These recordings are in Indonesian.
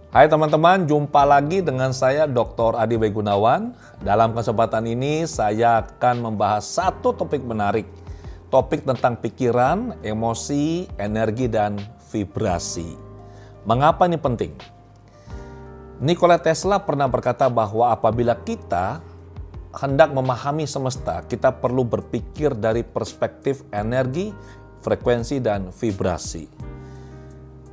Hai teman-teman, jumpa lagi dengan saya Dr. Adi W. Gunawan. Dalam kesempatan ini saya akan membahas satu topik menarik. Topik tentang pikiran, emosi, energi, dan vibrasi. Mengapa ini penting? Nikola Tesla pernah berkata bahwa apabila kita hendak memahami semesta, kita perlu berpikir dari perspektif energi, frekuensi, dan vibrasi.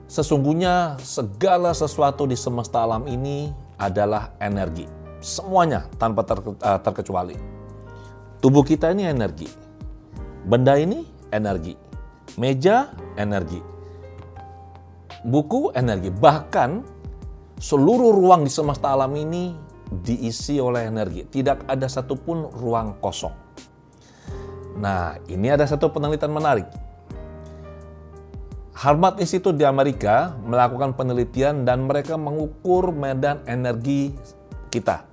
Sesungguhnya segala sesuatu di semesta alam ini adalah energi. Semuanya tanpa terkecuali. Tubuh kita ini energi. Benda ini energi. Meja energi. Buku energi. Bahkan seluruh ruang di semesta alam ini diisi oleh energi. Tidak ada satupun ruang kosong. Nah, ini ada satu penelitian menarik. Harvard Institute di Amerika melakukan penelitian dan mereka mengukur medan energi kita.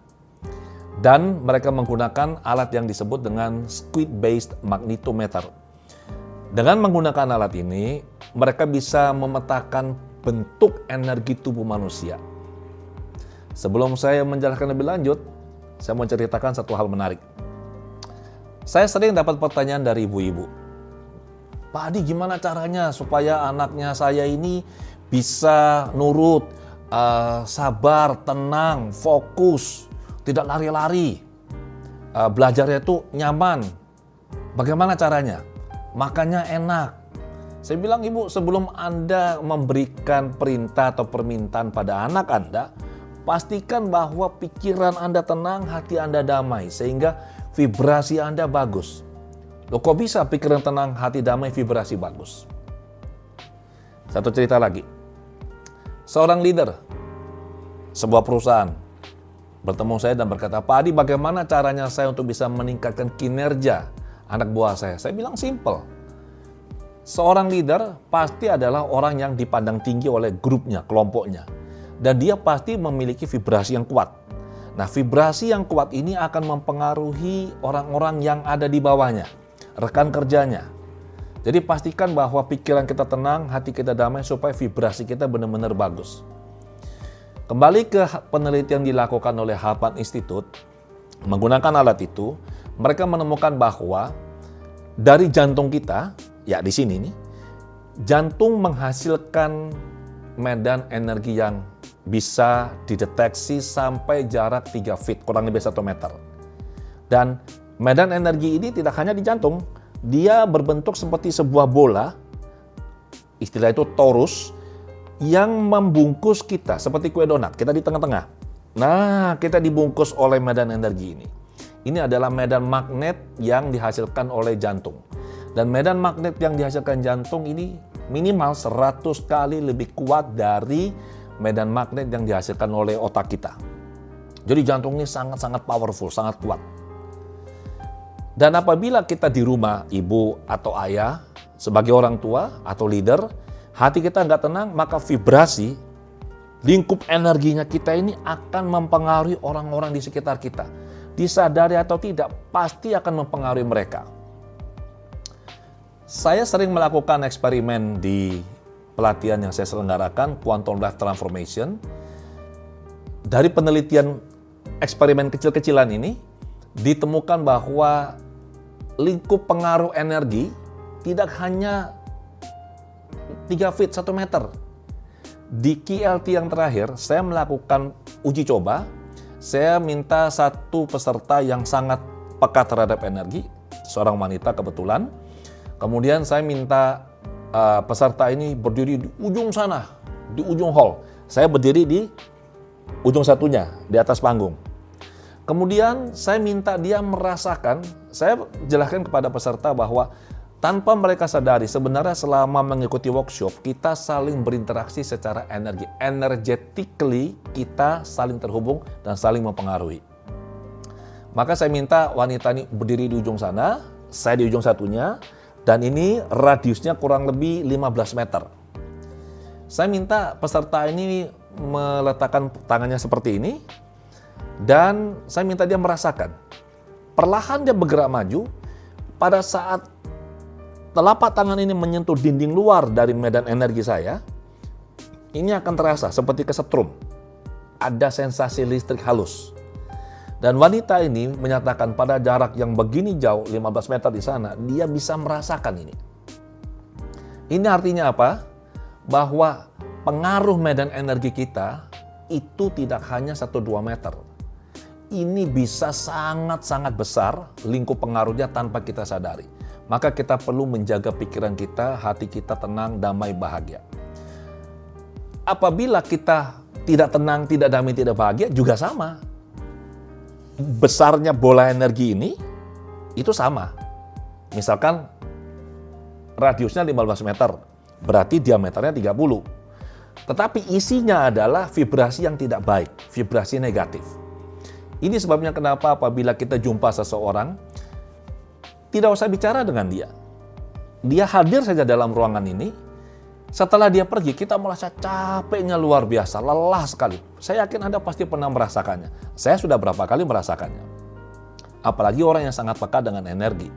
Dan mereka menggunakan alat yang disebut dengan squid-based magnetometer. Dengan menggunakan alat ini, mereka bisa memetakan bentuk energi tubuh manusia. Sebelum saya menjelaskan lebih lanjut, saya mau ceritakan satu hal menarik. Saya sering dapat pertanyaan dari ibu-ibu. Pak Adi, gimana caranya supaya anaknya saya ini bisa nurut, sabar, tenang, fokus, tidak lari-lari, belajarnya itu nyaman. Bagaimana caranya? Makannya enak. Saya bilang, Ibu, sebelum Anda memberikan perintah atau permintaan pada anak Anda, pastikan bahwa pikiran Anda tenang, hati Anda damai, sehingga vibrasi Anda bagus. Loh, kok bisa pikiran tenang, hati damai, vibrasi bagus? Satu cerita lagi. Seorang leader sebuah perusahaan bertemu saya dan berkata, Pak Adi, bagaimana caranya saya untuk bisa meningkatkan kinerja anak buah saya? Saya bilang simple. Seorang leader pasti adalah orang yang dipandang tinggi oleh grupnya, kelompoknya. Dan dia pasti memiliki vibrasi yang kuat. Nah, vibrasi yang kuat ini akan mempengaruhi orang-orang yang ada di bawahnya, rekan kerjanya. Jadi pastikan bahwa pikiran kita tenang, hati kita damai supaya vibrasi kita benar-benar bagus. Kembali ke penelitian dilakukan oleh Harvard Institute, menggunakan alat itu, mereka menemukan bahwa dari jantung kita, ya di sini nih, jantung menghasilkan medan energi yang bisa dideteksi sampai jarak 3 feet, kurang lebih 1 meter. Dan medan energi ini tidak hanya di jantung, dia berbentuk seperti sebuah bola, istilah itu torus, yang membungkus kita seperti kue donat, kita di tengah-tengah. Nah, kita dibungkus oleh medan energi ini. Ini adalah medan magnet yang dihasilkan oleh jantung. Dan medan magnet yang dihasilkan jantung ini minimal 100 kali lebih kuat dari medan magnet yang dihasilkan oleh otak kita. Jadi jantung ini sangat-sangat powerful, sangat kuat. Dan apabila kita di rumah, ibu atau ayah, sebagai orang tua atau leader, hati kita nggak tenang, maka vibrasi, lingkup energinya kita ini akan mempengaruhi orang-orang di sekitar kita. Disadari atau tidak, pasti akan mempengaruhi mereka. Saya sering melakukan eksperimen di pelatihan yang saya selenggarakan, Quantum Life Transformation. Dari penelitian eksperimen kecil-kecilan ini, ditemukan bahwa lingkup pengaruh energi tidak hanya 3 feet, 1 meter. Di QLT yang terakhir, saya melakukan uji coba. Saya minta satu peserta yang sangat peka terhadap energi, seorang wanita kebetulan. Kemudian saya minta peserta ini berdiri di ujung sana, di ujung hall. Saya berdiri di ujung satunya, di atas panggung. Kemudian saya minta dia merasakan, saya jelaskan kepada peserta bahwa tanpa mereka sadari, sebenarnya selama mengikuti workshop, kita saling berinteraksi secara energi. Energetically, kita saling terhubung dan saling mempengaruhi. Maka saya minta wanita ini berdiri di ujung sana, saya di ujung satunya, dan ini radiusnya kurang lebih 15 meter. Saya minta peserta ini meletakkan tangannya seperti ini, dan saya minta dia merasakan. Perlahan dia bergerak maju, pada saat telapak tangan ini menyentuh dinding luar dari medan energi saya, ini akan terasa seperti kesetrum. ada sensasi listrik halus. Dan wanita ini menyatakan pada jarak yang begini jauh, 15 meter di sana, dia bisa merasakan ini. Ini artinya apa? Bahwa pengaruh medan energi kita itu tidak hanya 1-2 meter. Ini bisa sangat-sangat besar lingkup pengaruhnya tanpa kita sadari. Maka kita perlu menjaga pikiran kita, hati kita tenang, damai, bahagia. Apabila kita tidak tenang, tidak damai, tidak bahagia, juga sama. Besarnya bola energi ini, itu sama. Misalkan radiusnya 15 meter, berarti diameternya 30. Tetapi isinya adalah vibrasi yang tidak baik, vibrasi negatif. Ini sebabnya kenapa apabila kita jumpa seseorang, tidak usah bicara dengan dia. Dia hadir saja dalam ruangan ini, setelah dia pergi kita merasa capeknya luar biasa, lelah sekali. Saya yakin Anda pasti pernah merasakannya. Saya sudah berapa kali merasakannya. Apalagi orang yang sangat peka dengan energi.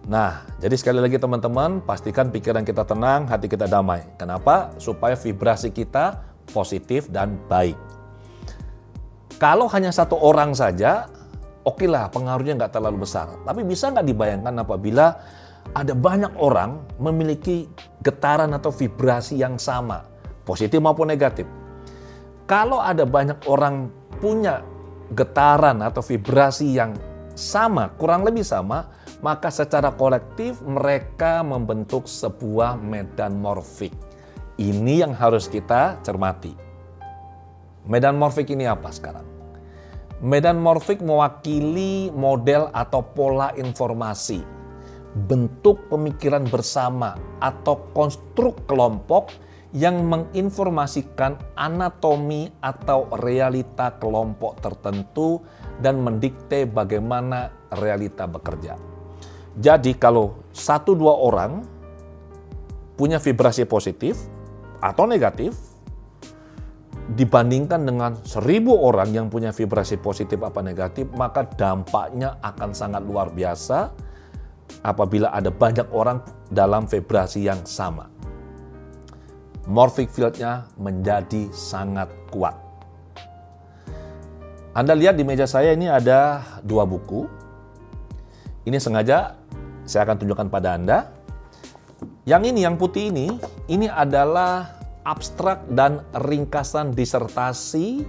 Nah, jadi sekali lagi teman-teman, pastikan pikiran kita tenang, hati kita damai. Kenapa? Supaya vibrasi kita positif dan baik. Kalau hanya satu orang saja, oke lah, pengaruhnya nggak terlalu besar. Tapi bisa nggak dibayangkan apabila ada banyak orang memiliki getaran atau vibrasi yang sama, positif maupun negatif. Kalau ada banyak orang punya getaran atau vibrasi yang sama, kurang lebih sama, maka secara kolektif mereka membentuk sebuah medan morfik. Ini yang harus kita cermati. Medan morfik ini apa sekarang? Medan morfik mewakili model atau pola informasi, bentuk pemikiran bersama atau konstruk kelompok yang menginformasikan anatomi atau realita kelompok tertentu dan mendikte bagaimana realita bekerja. Jadi kalau 1-2 orang punya vibrasi positif atau negatif, dibandingkan dengan 1000 orang yang punya vibrasi positif apa negatif, maka dampaknya akan sangat luar biasa apabila ada banyak orang dalam vibrasi yang sama. Morphic field-nya menjadi sangat kuat. Anda lihat di meja saya ini ada 2 buku. Ini sengaja saya akan tunjukkan pada Anda. Yang ini, yang putih ini adalah abstrak dan ringkasan disertasi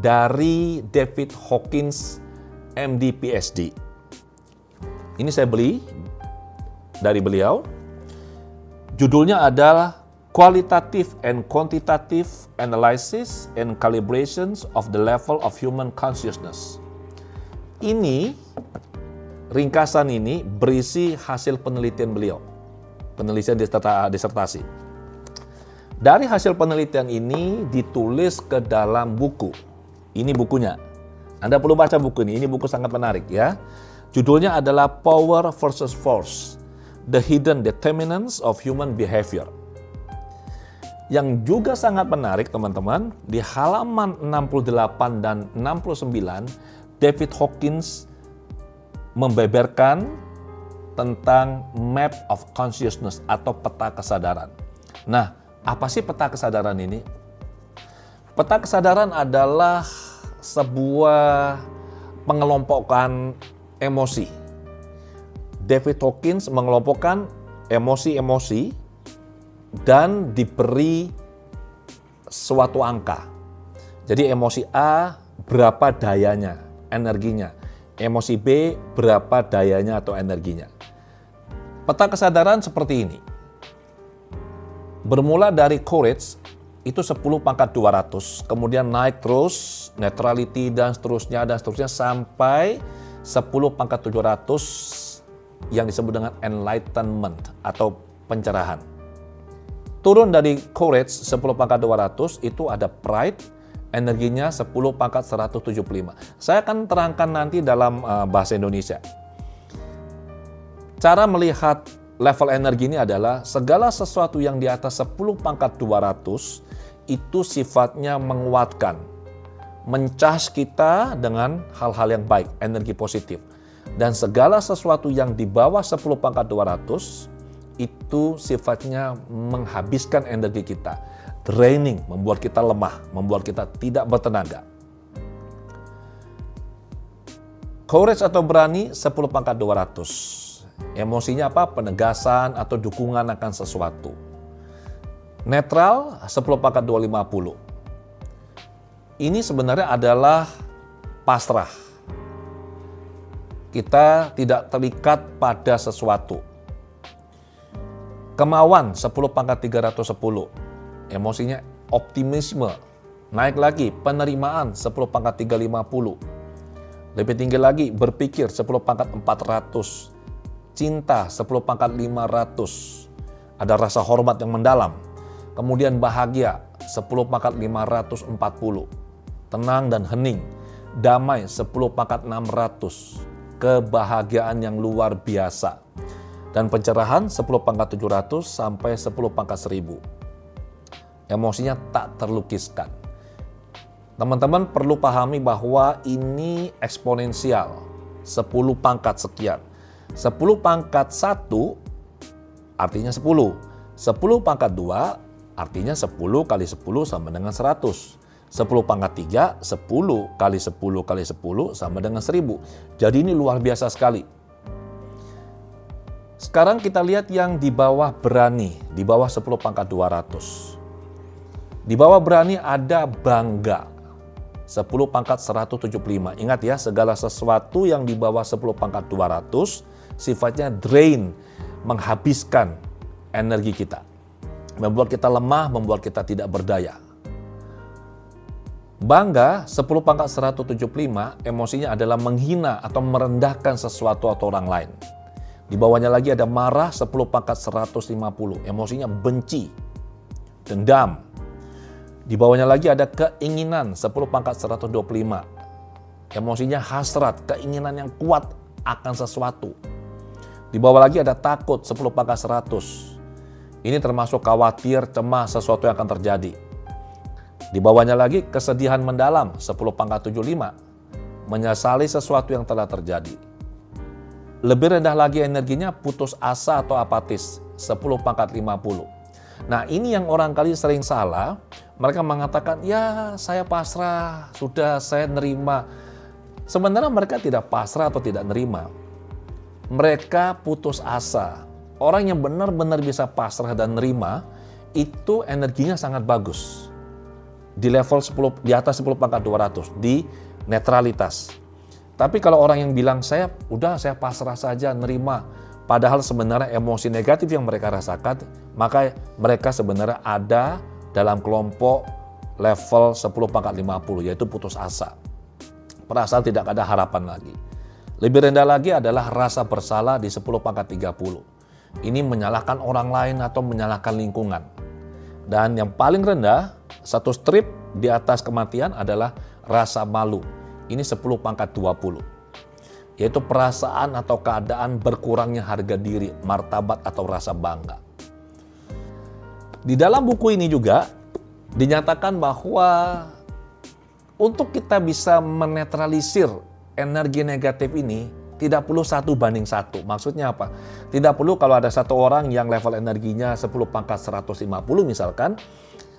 dari David Hawkins, MD, PhD. Ini saya beli dari beliau. Judulnya adalah Qualitative and Quantitative Analysis and Calibrations of the Level of Human Consciousness. Ini, ringkasan ini berisi hasil penelitian beliau. Penelitian disertasi. Dari hasil penelitian ini ditulis ke dalam buku. Ini bukunya. Anda perlu baca buku ini buku sangat menarik ya. Judulnya adalah Power versus Force, The Hidden Determinants of Human Behavior. Yang juga sangat menarik teman-teman, di halaman 68 dan 69, David Hawkins membeberkan tentang Map of Consciousness atau peta kesadaran. Nah, apa sih peta kesadaran ini? Peta kesadaran adalah sebuah pengelompokan emosi. David Hawkins mengelompokkan emosi-emosi dan diberi suatu angka. Jadi emosi A berapa dayanya, energinya. Emosi B berapa dayanya atau energinya. Peta kesadaran seperti ini. Bermula dari courage, itu 10 pangkat 200, kemudian naik terus, neutrality dan seterusnya, sampai 10 pangkat 700 yang disebut dengan enlightenment atau pencerahan. Turun dari courage 10 pangkat 200, itu ada pride, energinya 10 pangkat 175. Saya akan terangkan nanti dalam bahasa Indonesia. Cara melihat level energi ini adalah segala sesuatu yang di atas 10 pangkat 200 itu sifatnya menguatkan, mencas kita dengan hal-hal yang baik, energi positif. Dan segala sesuatu yang di bawah 10 pangkat 200 itu sifatnya menghabiskan energi kita. draining, membuat kita lemah, membuat kita tidak bertenaga. Courage atau berani 10 pangkat 200. Emosinya apa? Penegasan atau dukungan akan sesuatu. Netral 10 pangkat 250. Ini sebenarnya adalah pasrah. Kita tidak terikat pada sesuatu. Kemauan 10 pangkat 310. Emosinya optimisme. Naik lagi penerimaan 10 pangkat 350. Lebih tinggi lagi berpikir 10 pangkat 400. Cinta 10 pangkat 500. Ada rasa hormat yang mendalam. Kemudian bahagia 10 pangkat 540. Tenang dan hening. Damai 10 pangkat 600. Kebahagiaan yang luar biasa. Dan pencerahan 10 pangkat 700 sampai 10 pangkat 1000. Emosinya tak terlukiskan. Teman-teman perlu pahami bahwa ini eksponensial. 10 pangkat sekian. 10 pangkat 1 artinya 10. 10 pangkat 2 artinya 10 kali 10 sama dengan 100. 10 pangkat 3, 10 kali 10 kali 10 sama dengan 1000. Jadi ini luar biasa sekali. Sekarang kita lihat yang di bawah berani, di bawah 10 pangkat 200. Di bawah berani ada bangga. 10 pangkat 175. Ingat ya, segala sesuatu yang di bawah 10 pangkat 200 sifatnya drain, menghabiskan energi kita. Membuat kita lemah, membuat kita tidak berdaya. Bangga 10 pangkat 175 emosinya adalah menghina atau merendahkan sesuatu atau orang lain. Di bawahnya lagi ada marah 10 pangkat 150. Emosinya benci, dendam. Di bawahnya lagi ada keinginan 10 pangkat 125. Emosinya hasrat, keinginan yang kuat akan sesuatu. Di bawah lagi ada takut 10 pangkat 100. Ini termasuk khawatir, cemas sesuatu yang akan terjadi. Di bawahnya lagi kesedihan mendalam 10 pangkat 75. Menyesali sesuatu yang telah terjadi. Lebih rendah lagi energinya putus asa atau apatis 10 pangkat 50. Nah ini yang orang kali sering salah. Mereka mengatakan, ya saya pasrah, sudah saya nerima. Sebenarnya mereka tidak pasrah atau tidak nerima. Mereka putus asa. Orang yang benar-benar bisa pasrah dan nerima, itu energinya sangat bagus. Di level 10, di atas 10 pangkat 200, di netralitas. Tapi kalau orang yang bilang, saya pasrah saja, nerima. Padahal sebenarnya emosi negatif yang mereka rasakan, maka mereka sebenarnya ada dalam kelompok level 10 pangkat 50, yaitu putus asa. Perasaan tidak ada harapan lagi. Lebih rendah lagi adalah rasa bersalah di 10 pangkat 30. Ini menyalahkan orang lain atau menyalahkan lingkungan. Dan yang paling rendah, satu strip di atas kematian adalah rasa malu. Ini 10 pangkat 20. Yaitu perasaan atau keadaan berkurangnya harga diri, martabat atau rasa bangga. Di dalam buku ini juga dinyatakan bahwa untuk kita bisa menetralisir energi negatif ini tidak perlu 1:1. Maksudnya apa? Tidak perlu kalau ada satu orang yang level energinya 10 pangkat 150 misalkan,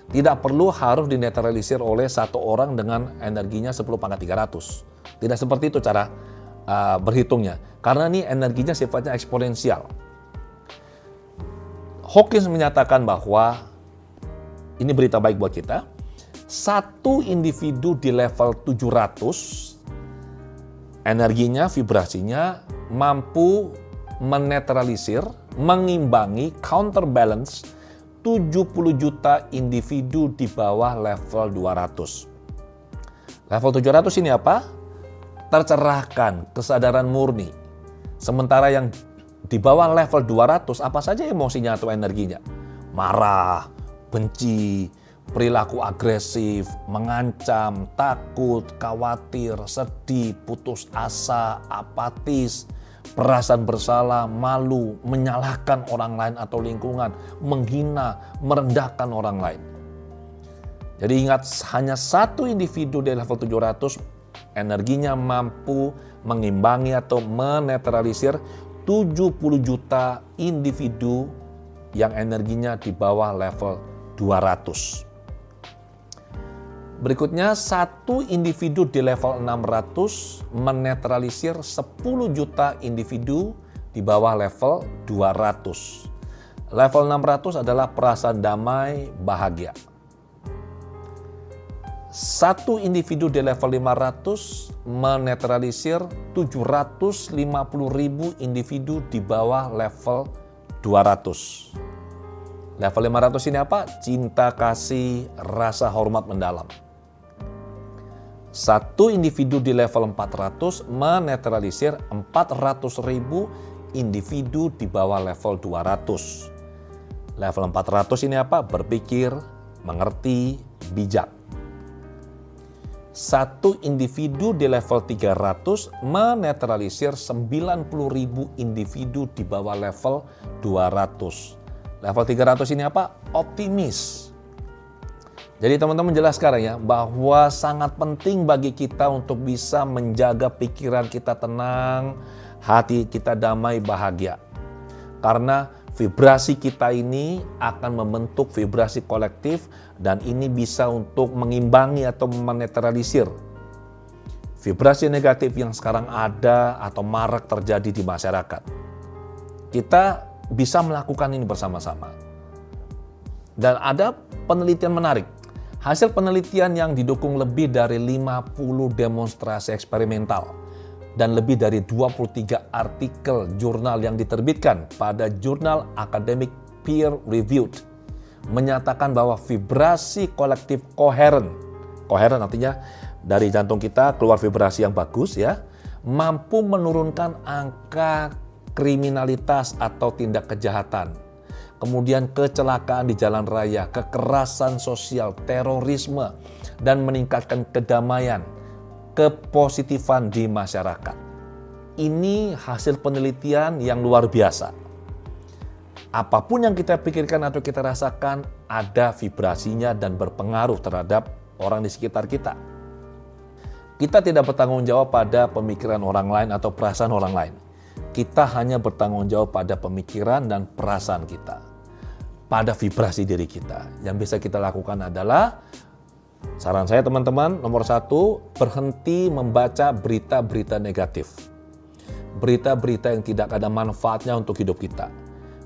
tidak perlu harus dinetralisir oleh satu orang dengan energinya 10 pangkat 300. Tidak seperti itu cara berhitungnya. Karena ini energinya sifatnya eksponensial. Hawkins menyatakan bahwa, ini berita baik buat kita, satu individu di level 700, energinya, vibrasinya mampu menetralisir, mengimbangi, counterbalance 70 juta individu di bawah level 200. Level 700 ini apa? Tercerahkan, kesadaran murni. Sementara yang di bawah level 200, apa saja emosinya atau energinya? Marah, benci, perilaku agresif, mengancam, takut, khawatir, sedih, putus asa, apatis, perasaan bersalah, malu, menyalahkan orang lain atau lingkungan, menghina, merendahkan orang lain. Jadi ingat, hanya satu individu di level 700, energinya mampu mengimbangi atau menetralisir 70 juta individu yang energinya di bawah level 200. Berikutnya, satu individu di level 600 menetralisir 10 juta individu di bawah level 200. Level 600 adalah perasaan damai, bahagia. Satu individu di level 500 menetralisir 750.000 individu di bawah level 200. Level 500 ini apa? Cinta, kasih, rasa hormat mendalam. Satu individu di level 400 menetralisir 400.000 individu di bawah level 200. Level 400 ini apa? Berpikir, mengerti, bijak. Satu individu di level 300 menetralisir 90.000 individu di bawah level 200. Level 300 ini apa? Optimis. Jadi teman-teman jelas sekarang ya, bahwa sangat penting bagi kita untuk bisa menjaga pikiran kita tenang, hati kita damai, bahagia. Karena vibrasi kita ini akan membentuk vibrasi kolektif dan ini bisa untuk mengimbangi atau menetralisir vibrasi negatif yang sekarang ada atau marak terjadi di masyarakat. Kita bisa melakukan ini bersama-sama. Dan ada penelitian menarik. Hasil penelitian yang didukung lebih dari 50 demonstrasi eksperimental dan lebih dari 23 artikel jurnal yang diterbitkan pada jurnal akademik peer reviewed menyatakan bahwa vibrasi kolektif koheren artinya dari jantung kita keluar vibrasi yang bagus ya, mampu menurunkan angka kriminalitas atau tindak kejahatan. Kemudian kecelakaan di jalan raya, kekerasan sosial, terorisme, dan meningkatkan kedamaian, kepositifan di masyarakat. Ini hasil penelitian yang luar biasa. Apapun yang kita pikirkan atau kita rasakan, ada vibrasinya dan berpengaruh terhadap orang di sekitar kita. Kita tidak bertanggung jawab pada pemikiran orang lain atau perasaan orang lain. Kita hanya bertanggung jawab pada pemikiran dan perasaan kita. Pada vibrasi diri kita. Yang bisa kita lakukan adalah, saran saya teman-teman, nomor 1, berhenti membaca berita-berita negatif. Berita-berita yang tidak ada manfaatnya untuk hidup kita.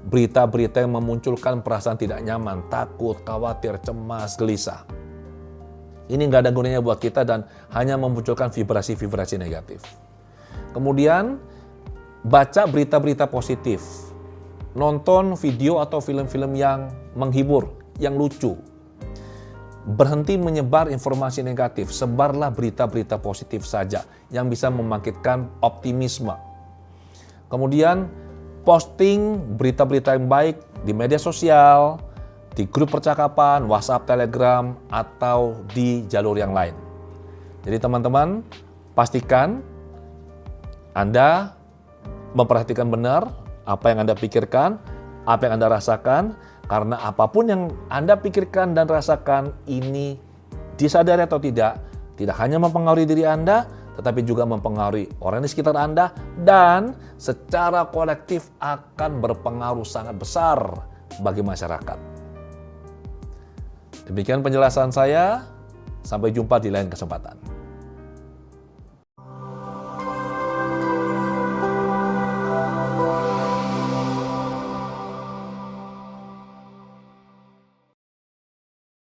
Berita-berita yang memunculkan perasaan tidak nyaman, takut, khawatir, cemas, gelisah. Ini nggak ada gunanya buat kita dan hanya memunculkan vibrasi-vibrasi negatif. Kemudian, baca berita-berita positif. Nonton video atau film-film yang menghibur, yang lucu. Berhenti menyebar informasi negatif, sebarlah berita-berita positif saja yang bisa membangkitkan optimisme. Kemudian posting berita-berita yang baik di media sosial, di grup percakapan, WhatsApp, Telegram, atau di jalur yang lain. Jadi teman-teman, pastikan Anda memperhatikan benar apa yang Anda pikirkan, apa yang Anda rasakan, karena apapun yang Anda pikirkan dan rasakan ini disadari atau tidak hanya mempengaruhi diri Anda, tetapi juga mempengaruhi orang di sekitar Anda, dan secara kolektif akan berpengaruh sangat besar bagi masyarakat. Demikian penjelasan saya, sampai jumpa di lain kesempatan.